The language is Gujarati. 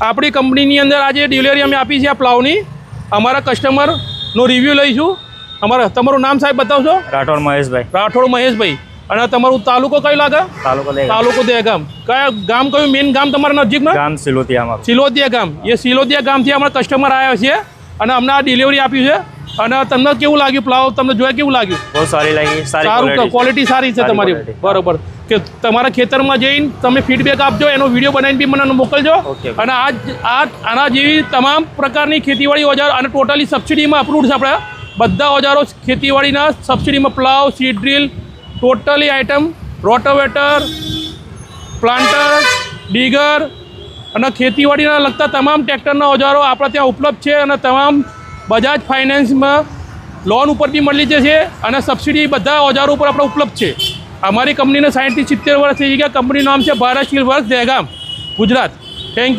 આપણી કંપનીની અંદર આજે ડિલિવરી અમે આપી છે આ પ્લાવની. અમારા કસ્ટમરનો રિવ્યૂ લઈશું. તમારું નામ સાહેબ બતાવશો? રાઠોડ મહેશભાઈ. રાઠોડ મહેશભાઈ. અને તમારું તાલુકો કયો લાગે? તાલુકો દહેગામ. કયા ગામ કયું મેઇન ગામ તમારા નજીકમાં? ગામ સિલોદિયામાં. સિલોદિયા ગામ. એ સિલોદિયા ગામથી અમારા કસ્ટમર આવ્યા છે અને અમને આ ડિલિવરી આપી છે. અને તમને કેવું લાગ્યું પ્લાવ? તમને જોયા કેવું લાગ્યું? બહુ સારી લાગી. સારું, ક્વોલિટી સારી છે તમારી. બરોબર. કે તમારા ખેતરમાં જઈને તમે ફીડબેક આપજો, એનો વિડીયો બનાવીને બી મને મોકલજો. અને આના જેવી તમામ પ્રકારની ખેતીવાડી ઓજાર અને ટોટલી સબસિડીમાં અપ્રૂવ્ડ છે. આપણે બધા ઓજારો ખેતીવાડીના સબસિડીમાં plough, seed drill, totally item, rotavator, planter, digger અને ખેતીવાડીના લગતા તમામ ટ્રેક્ટરના ઓજારો આપણા ત્યાં ઉપલબ્ધ છે. અને તમામ બજાજ ફાઇનાન્સમાં લોન ઉપર બી મળી જશે અને સબસિડી બધા ઓજારો ઉપર આપણે ઉપલબ્ધ છે. અમારી કંપનીને 60 થી 70 વર્ષ થઈ ગયા. કંપનીનું નામ છે Bharat Steel Works, Dehgam, Gujarat. Thank you.